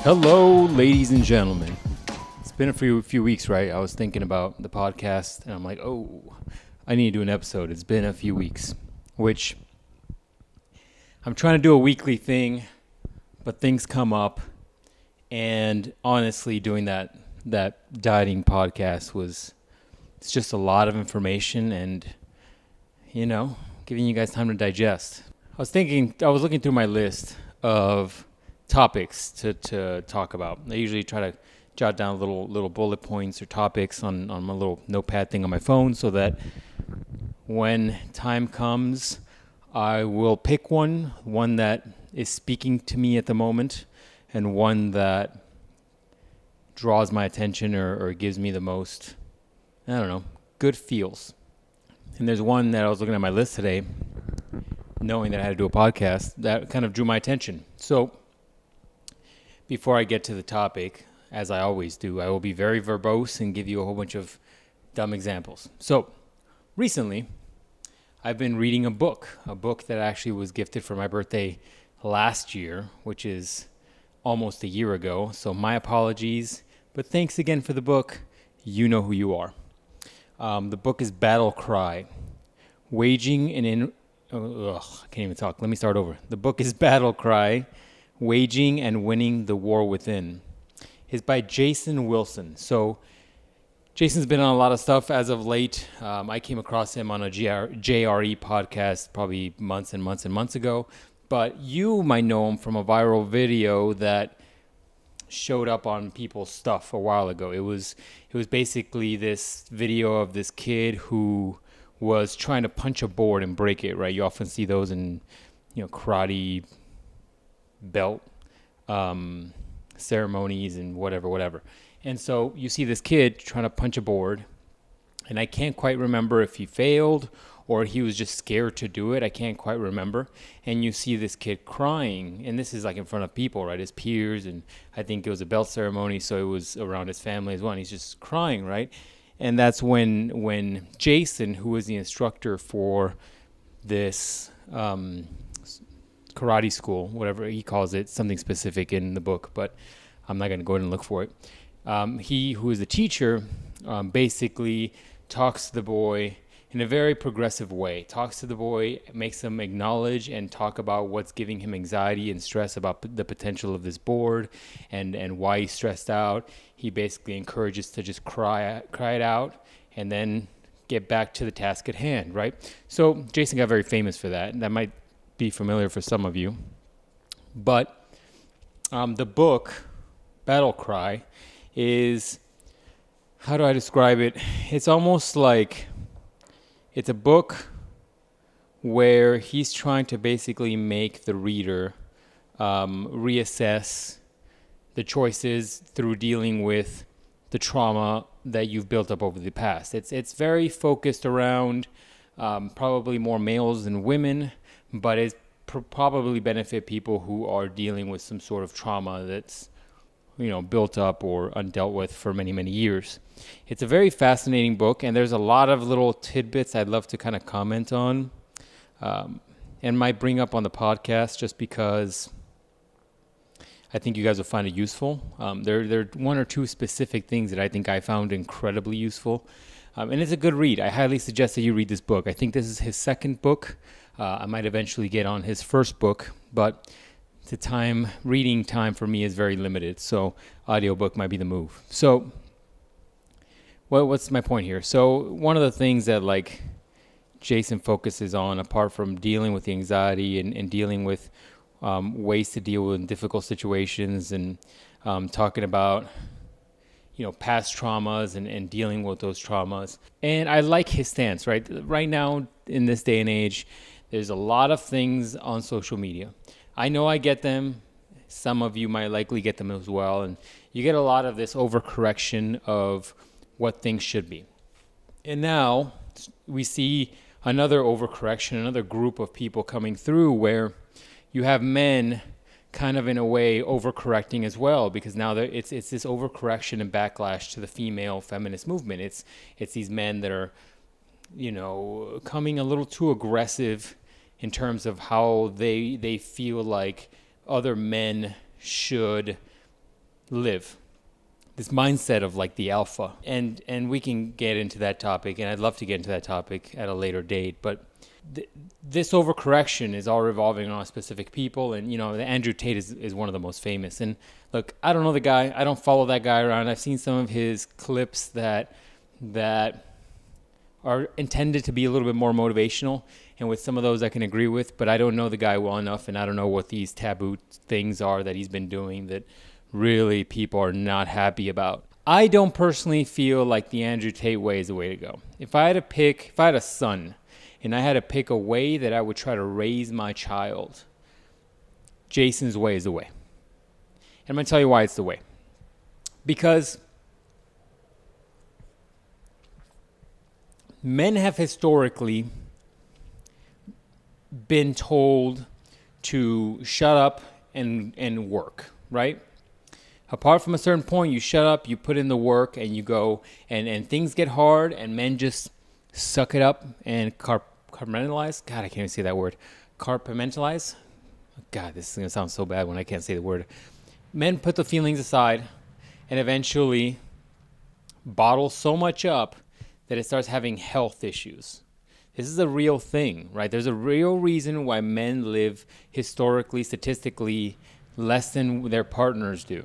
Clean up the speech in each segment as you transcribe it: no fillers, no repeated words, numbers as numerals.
Hello, ladies and gentlemen. It's been a few weeks, right? I was thinking about the podcast, and I'm like, oh, I need to do an episode. It's been a few weeks, which I'm trying to do a weekly thing, but things come up, and honestly, doing that dieting podcast it's just a lot of information, and giving you guys time to digest. I was looking through my list of topics to talk about. I usually try to jot down little bullet points or topics on my little notepad thing on my phone so that when time comes, I will pick one that is speaking to me at the moment and one that draws my attention or gives me the most, good feels. And there's one that I was looking at my list today, knowing that I had to do a podcast, that kind of drew my attention. So before I get to the topic, as I always do, I will be very verbose and give you a whole bunch of dumb examples. So recently, I've been reading a book that actually was gifted for my birthday last year, which is almost a year ago. So my apologies, but thanks again for the book. You know who you are. The book is Battle Cry, Waging an I can't even talk. Let me start over. The book is Battle Cry, Waging and Winning the War Within. It's by Jason Wilson. So Jason's been on a lot of stuff as of late. I came across him on a JRE podcast probably months and months and months ago. But you might know him from a viral video that showed up on people's stuff a while ago. It was basically this video of this kid who was trying to punch a board and break it, right? You often see those in, karate belt ceremonies and whatever. And so you see this kid trying to punch a board, and I can't quite remember if he failed or he was just scared to do it. I can't quite remember. And you see this kid crying, and this is like in front of people, right? His peers, and I think it was a belt ceremony, so it was around his family as well. And he's just crying, right? And that's when Jason, who was the instructor for this karate school, whatever he calls it, something specific in the book, but I'm not going to go ahead and look for it. He, who is the teacher, basically talks to the boy in a very progressive way, makes him acknowledge and talk about what's giving him anxiety and stress about the potential of this board and why he's stressed out. He basically encourages to just cry it out and then get back to the task at hand, right? So Jason got very famous for that. That might be familiar for some of you. But the book, Battle Cry, is, how do I describe it? It's almost like it's a book where he's trying to basically make the reader reassess the choices through dealing with the trauma that you've built up over the past. It's very focused around probably more males than women, but it probably benefit people who are dealing with some sort of trauma that's built up or undealt with for many, many years. It's a very fascinating book, and there's a lot of little tidbits I'd love to kind of comment on and might bring up on the podcast just because I think you guys will find it useful. There are one or two specific things that I think I found incredibly useful. And it's a good read. I highly suggest that you read this book. I think this is his second book. I might eventually get on his first book, but reading time for me is very limited, so audiobook might be the move. So, what's my point here? So, one of the things that Jason focuses on, apart from dealing with the anxiety and dealing with ways to deal with difficult situations and talking about past traumas and dealing with those traumas. And I like his stance, right? Right now, in this day and age, there's a lot of things on social media. I know I get them. Some of you might likely get them as well. And you get a lot of this overcorrection of what things should be. And now we see another overcorrection, another group of people coming through where you have men kind of in a way overcorrecting as well, because now it's this overcorrection and backlash to the female feminist movement. It's these men that are, coming a little too aggressive in terms of how they feel like other men should live. This mindset of like the alpha. And we can get into that topic, and I'd love to get into that topic at a later date, but this overcorrection is all revolving on specific people. And, Andrew Tate is one of the most famous. And look, I don't know the guy. I don't follow that guy around. I've seen some of his clips that are intended to be a little bit more motivational. And with some of those I can agree with, but I don't know the guy well enough, and I don't know what these taboo things are that he's been doing that really people are not happy about. I don't personally feel like the Andrew Tate way is the way to go. If I had a son, and I had to pick a way that I would try to raise my child, Jason's way is the way. And I'm going to tell you why it's the way. Because men have historically been told to shut up and work, right? Apart from a certain point, you shut up, you put in the work, and you go, and things get hard, and men just suck it up and compartmentalize. God, I can't even say that word. Compartmentalize. God, this is going to sound so bad when I can't say the word. Men put the feelings aside and eventually bottle so much up that it starts having health issues. This is a real thing, right? There's a real reason why men live historically, statistically, less than their partners do.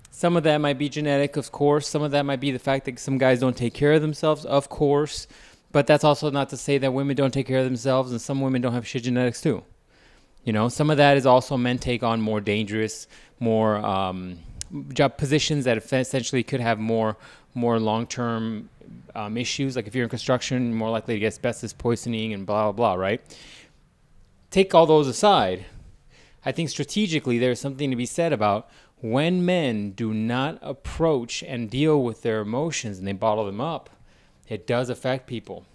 Some of that might be genetic, of course. Some of that might be the fact that some guys don't take care of themselves, of course. But that's also not to say that women don't take care of themselves, and some women don't have shit genetics too. Some of that is also men take on more dangerous, more job positions that essentially could have more long-term issues. Like if you're in construction, you're more likely to get asbestos poisoning and blah, blah, blah, right? Take all those aside. I think strategically there's something to be said about when men do not approach and deal with their emotions and they bottle them up, it does affect people.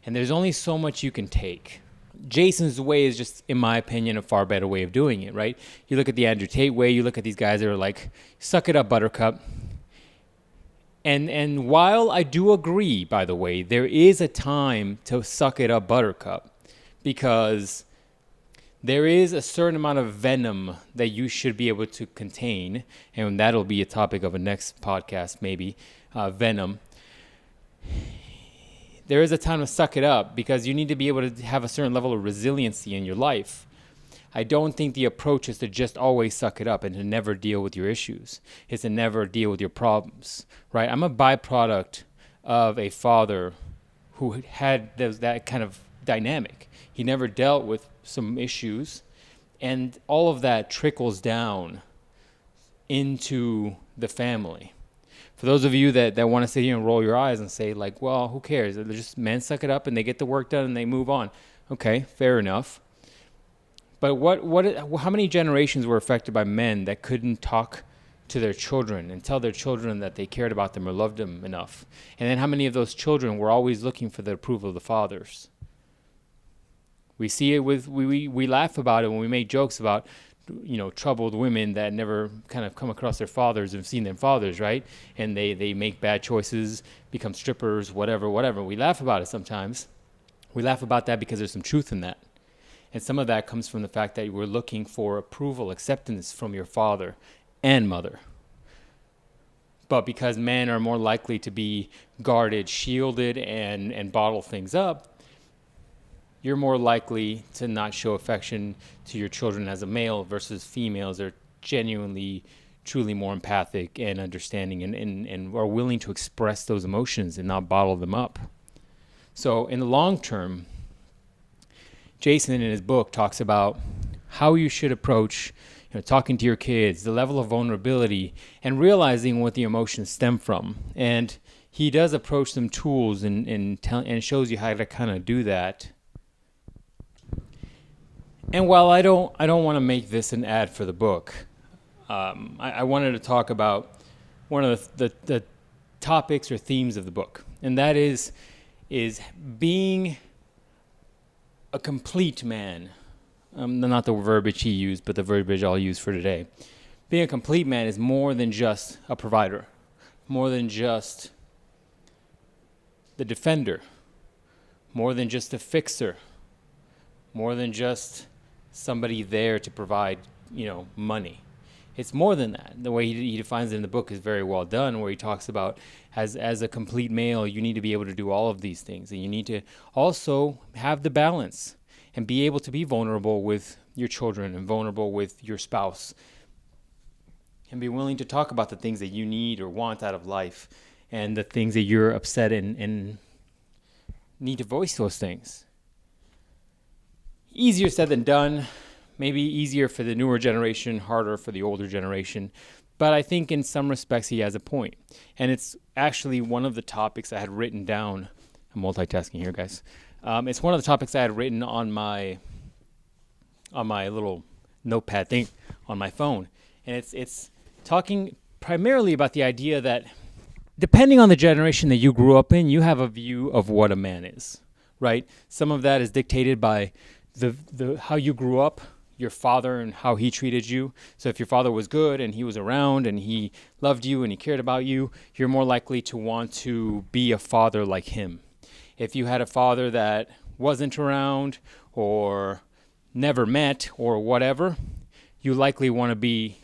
And there's only so much you can take. Jason's way is just, in my opinion, a far better way of doing it, right? You look at the Andrew Tate way, you look at these guys that are like, suck it up, buttercup. And while I do agree, by the way, there is a time to suck it up, buttercup, because there is a certain amount of venom that you should be able to contain, and that'll be a topic of a next podcast, maybe, venom. There is a time to suck it up because you need to be able to have a certain level of resiliency in your life. I don't think the approach is to just always suck it up and to never deal with your issues. It's to never deal with your problems, right? I'm a byproduct of a father who had that kind of dynamic. He never dealt with some issues, and all of that trickles down into the family. For those of you that want to sit here and roll your eyes and say, like, well, who cares? They're just men suck it up and they get the work done and they move on. Okay, fair enough. But how many generations were affected by men that couldn't talk to their children and tell their children that they cared about them or loved them enough? And then how many of those children were always looking for the approval of the fathers? We see it we laugh about it when we make jokes about, troubled women that never kind of come across their fathers and seen their fathers, right? And they make bad choices, become strippers, whatever. We laugh about it sometimes. We laugh about that because there's some truth in that. And some of that comes from the fact that we're looking for approval, acceptance from your father and mother. But because men are more likely to be guarded, shielded, and bottle things up, you're more likely to not show affection to your children as a male versus females are genuinely, truly more empathic and understanding and are willing to express those emotions and not bottle them up. So in the long term, Jason in his book talks about how you should approach talking to your kids, the level of vulnerability, and realizing what the emotions stem from. And he does approach some tools and shows you how to kind of do that. And while I don't want to make this an ad for the book, I wanted to talk about one of the topics or themes of the book, and that is being a complete man. Not the verbiage he used, but the verbiage I'll use for today. Being a complete man is more than just a provider, more than just the defender, more than just a fixer, more than just somebody there to provide, money. It's more than that. The way he defines it in the book is very well done, where he talks about as a complete male, you need to be able to do all of these things. And you need to also have the balance and be able to be vulnerable with your children and vulnerable with your spouse, and be willing to talk about the things that you need or want out of life and the things that you're upset and need to voice those things. Easier said than done. Maybe easier for the newer generation, harder for the older generation. But I think in some respects he has a point. And it's actually one of the topics I had written down. I'm multitasking here, guys. It's one of the topics I had written on my little notepad thing on my phone. And it's talking primarily about the idea that depending on the generation that you grew up in, you have a view of what a man is, right? Some of that is dictated by the how you grew up, your father and how he treated you. So if your father was good and he was around and he loved you and he cared about you, you're more likely to want to be a father like him. If you had a father that wasn't around or never met or whatever, you likely want to be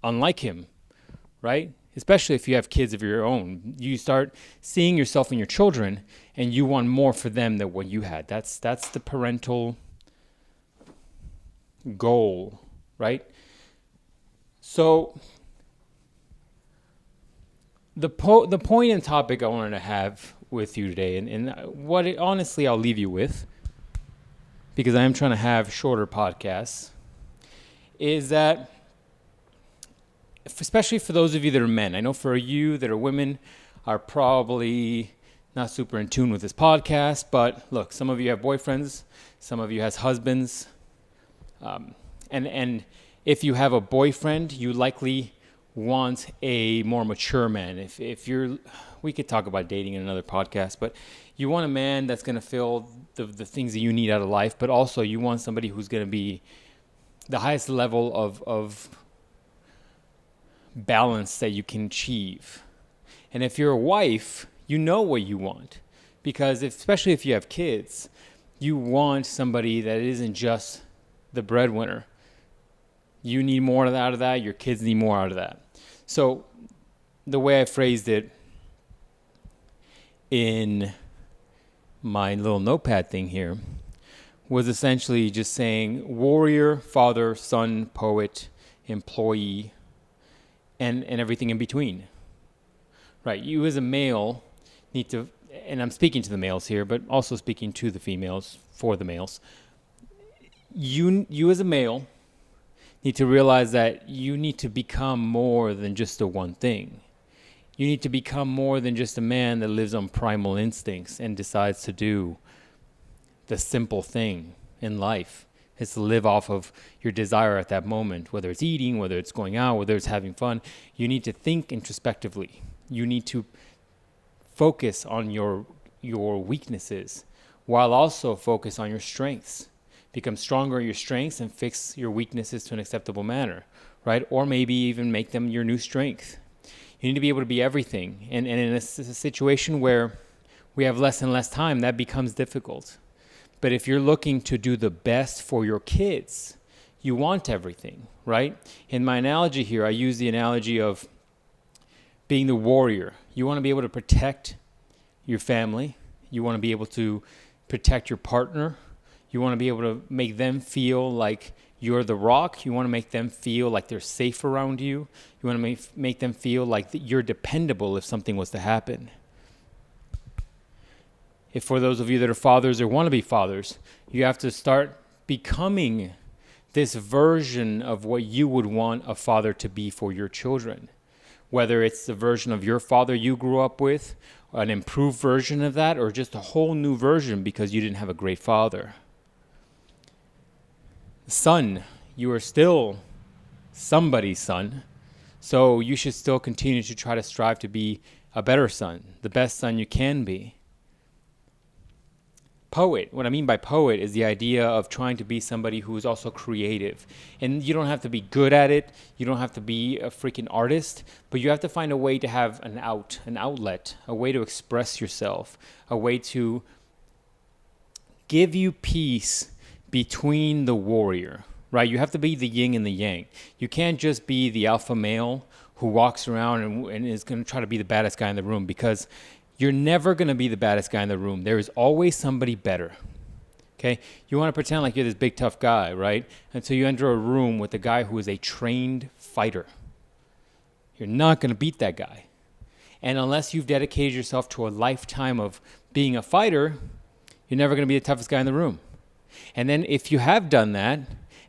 unlike him, right? Especially if you have kids of your own. You start seeing yourself in your children and you want more for them than what you had. That's the parental goal, right? So the point and topic I wanted to have with you today, and what honestly I'll leave you with, because I am trying to have shorter podcasts, is that especially for those of you that are men, I know for you that are women are probably not super in tune with this podcast, but look, some of you have boyfriends, some of you has husbands, and if you have a boyfriend, you likely want a more mature man. If you're, we could talk about dating in another podcast, but you want a man that's going to fill the things that you need out of life, but also you want somebody who's going to be the highest level of balance that you can achieve. And if you're a wife, you know what you want, because especially if you have kids, you want somebody that isn't just the breadwinner. You need more out of that. Your kids need more out of that. So the way I phrased it in my little notepad thing here was essentially just saying warrior, father, son, poet, employee, and everything in between. Right? You as a male need to, and I'm speaking to the males here, but also speaking to the females, for the males. You as a male need to realize that you need to become more than just the one thing. You need to become more than just a man that lives on primal instincts and decides to do the simple thing in life. Is to live off of your desire at that moment, whether it's eating, whether it's going out, whether it's having fun. You need to think introspectively. You need to focus on your weaknesses while also focus on your strengths. Become stronger in your strengths and fix your weaknesses to an acceptable manner, right? Or maybe even make them your new strength. You need to be able to be everything. And in a situation where we have less and less time, that becomes difficult. But if you're looking to do the best for your kids, you want everything, right? In my analogy here, I use the analogy of being the warrior. You want to be able to protect your family. You want to be able to protect your partner. You want to be able to make them feel like you're the rock. You want to make them feel like they're safe around you. You want to make them feel like you're dependable if something was to happen. If for those of you that are fathers or want to be fathers, you have to start becoming this version of what you would want a father to be for your children. Whether it's the version of your father you grew up with, an improved version of that, or just a whole new version because you didn't have a great father. Son, you are still somebody's son, so you should still continue to try to strive to be a better son, the best son you can be. Poet, what I mean by poet is the idea of trying to be somebody who is also creative. And you don't have to be good at it, you don't have to be a freaking artist, but you have to find a way to have an outlet, a way to express yourself, a way to give you peace between the warrior, right? You have to be the yin and the yang. You can't just be the alpha male who walks around and is going to try to be the baddest guy in the room, because you're never going to be the baddest guy in the room. There is always somebody better. Okay, you want to pretend like you're this big tough guy, right? Until you enter a room with a guy who is a trained fighter. You're not going to beat that guy. And unless you've dedicated yourself to a lifetime of being a fighter, you're never going to be the toughest guy in the room. And then if you have done that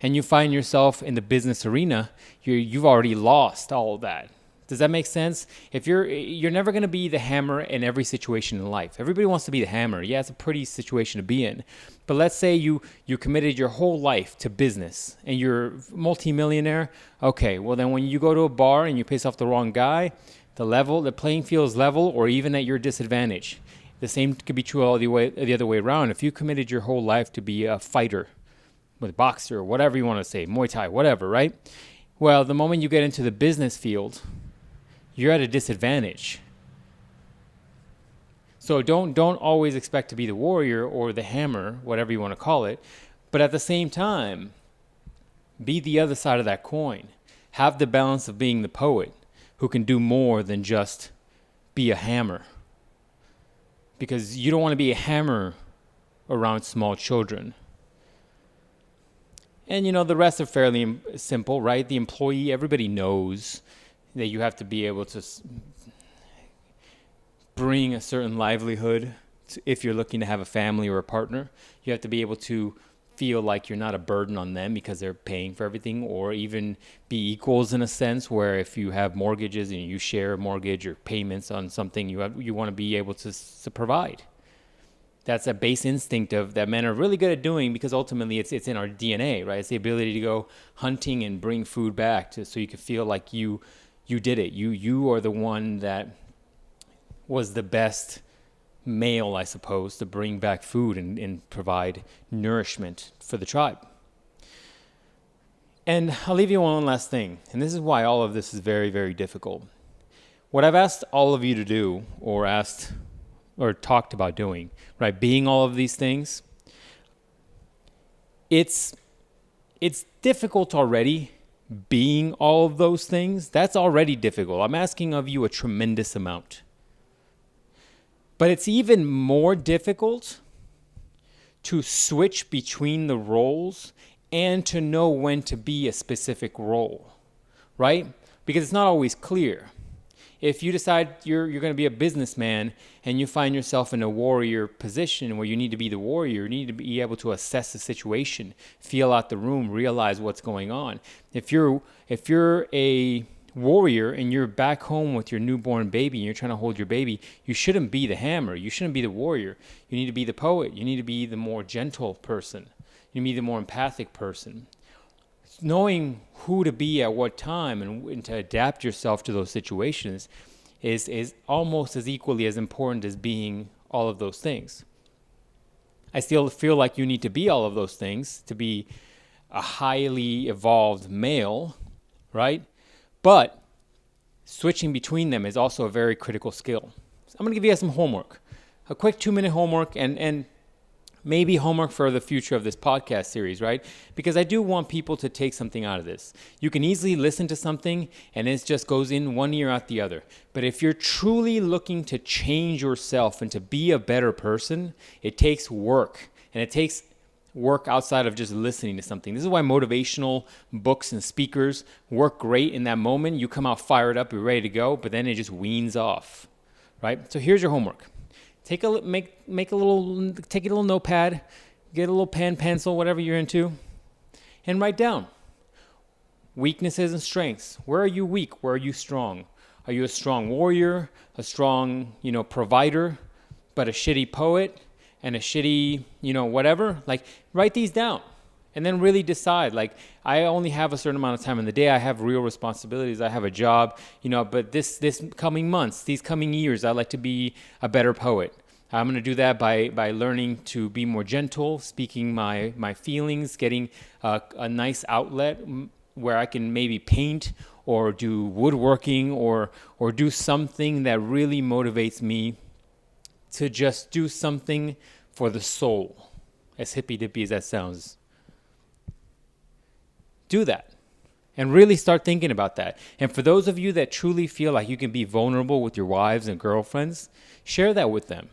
and you find yourself in the business arena, you've already lost all of that. Does that make sense? If you're never going to be the hammer in every situation in life. Everybody wants to be the hammer. Yeah, it's a pretty situation to be in. But let's say you committed your whole life to business and you're multimillionaire. Okay, well then when you go to a bar and you piss off the wrong guy, the playing field is level, or even at your disadvantage. The same could be true all the other way around. If you committed your whole life to be a fighter, with boxer, or whatever you want to say, Muay Thai, whatever, right? Well, the moment you get into the business field, you're at a disadvantage. So don't always expect to be the warrior or the hammer, whatever you want to call it. But at the same time, be the other side of that coin. Have the balance of being the poet who can do more than just be a hammer. Because you don't want to be a hammer around small children. And the rest are fairly simple, right? The employee, everybody knows that you have to be able to bring a certain livelihood if you're looking to have a family or a partner. You have to be able to feel like you're not a burden on them because they're paying for everything, or even be equals in a sense where if you have mortgages and you share a mortgage or payments on something, you want to be able to provide. That's a base instinct that men are really good at doing, because ultimately it's in our DNA, right? It's the ability to go hunting and bring food back so you can feel like you did it. You are the one that was the best male, I suppose, to bring back food and provide nourishment for the tribe. And I'll leave you one last thing, and this is why all of this is very, very difficult. What I've asked all of you to do, or talked about doing, right? Being all of these things. It's difficult already being all of those things. That's already difficult. I'm asking of you a tremendous amount. But it's even more difficult to switch between the roles and to know when to be a specific role, right? Because it's not always clear. If you decide you're going to be a businessman and you find yourself in a warrior position where you need to be the warrior, you need to be able to assess the situation, feel out the room, realize what's going on. If you're a warrior and you're back home with your newborn baby and you're trying to hold your baby, you shouldn't be the hammer. You shouldn't be the warrior. You need to be the poet. You need to be the more gentle person. You need to be the more empathic person. Knowing who to be at what time and to adapt yourself to those situations is almost as equally as important as being all of those things. I still feel like you need to be all of those things to be a highly evolved male, right? But switching between them is also a very critical skill. So I'm going to give you guys some homework. A quick 2-minute homework and maybe homework for the future of this podcast series, right? Because I do want people to take something out of this. You can easily listen to something and it just goes in one ear out the other. But if you're truly looking to change yourself and to be a better person, it takes work. And it takes work outside of just listening to something. This is why motivational books and speakers work great in that moment. You come out fired up, you're ready to go, but then it just weans off, right? So here's your homework. Take a little notepad, get a little pen, pencil, whatever you're into, and write down weaknesses and strengths. Where are you weak? Where are you strong? Are you a strong warrior, a strong, provider, but a shitty poet and a shitty, whatever? Like, write these down and then really decide. Like, I only have a certain amount of time in the day. I have real responsibilities. I have a job, but this coming months, these coming years, I'd like to be a better poet. I'm going to do that by learning to be more gentle, speaking my feelings, getting a nice outlet where I can maybe paint or do woodworking or do something that really motivates me to just do something for the soul, as hippy-dippy as that sounds. do that. And really start thinking about that. And for those of you that truly feel like you can be vulnerable with your wives and girlfriends, share that with them.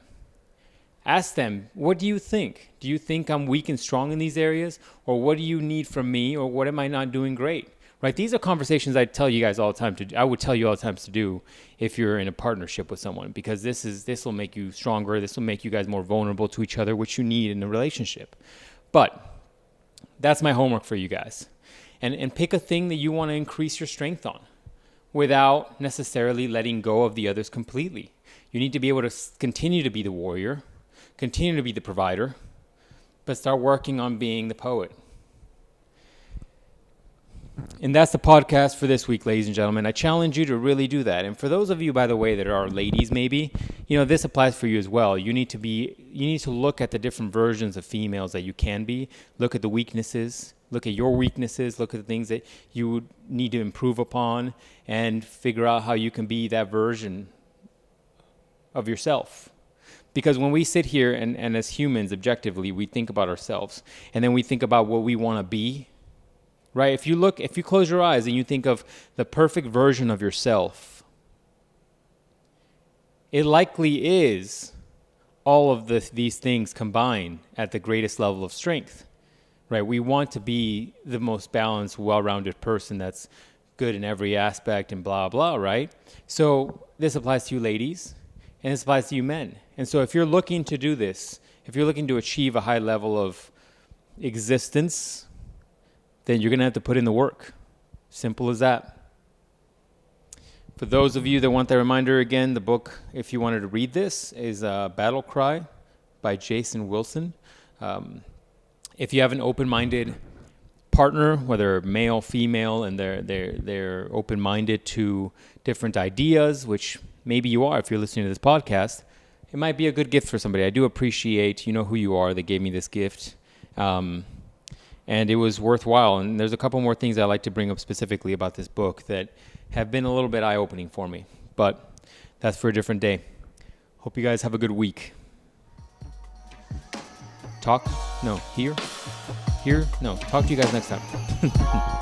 Ask them, what do you think? Do you think I'm weak and strong in these areas? Or what do you need from me? Or what am I not doing great? Right? These are conversations I tell you guys all the time to do. I would tell you all the time to do if you're in a partnership with someone, because this will make you stronger. This will make you guys more vulnerable to each other, which you need in a relationship. But that's my homework for you guys. And pick a thing that you want to increase your strength on without necessarily letting go of the others completely. You need to be able to continue to be the warrior, continue to be the provider, but start working on being the poet. And that's the podcast for this week, ladies and gentlemen. I challenge you to really do that. And for those of you, by the way, that are ladies maybe, this applies for you as well. You need to look at the different versions of females that you can be. Look at the weaknesses. Look at your weaknesses. Look at the things that you would need to improve upon and figure out how you can be that version of yourself. Because when we sit here and as humans, objectively, we think about ourselves and then we think about what we want to be. Right? If you close your eyes and you think of the perfect version of yourself, it likely is all of these things combined at the greatest level of strength. Right? We want to be the most balanced, well-rounded person that's good in every aspect and blah, blah, right? So this applies to you ladies and this applies to you men. And so if you're looking to do this, if you're looking to achieve a high level of existence, then you're going to have to put in the work. Simple as that. For those of you that want that reminder, again, the book, if you wanted to read this, is Battle Cry by Jason Wilson. If you have an open-minded partner, whether male, female, and they're open-minded to different ideas, which maybe you are if you're listening to this podcast, it might be a good gift for somebody. I do appreciate, you know who you are, that gave me this gift. And it was worthwhile. And there's a couple more things I like to bring up specifically about this book that have been a little bit eye-opening for me. But that's for a different day. Hope you guys have a good week. Talk to you guys next time.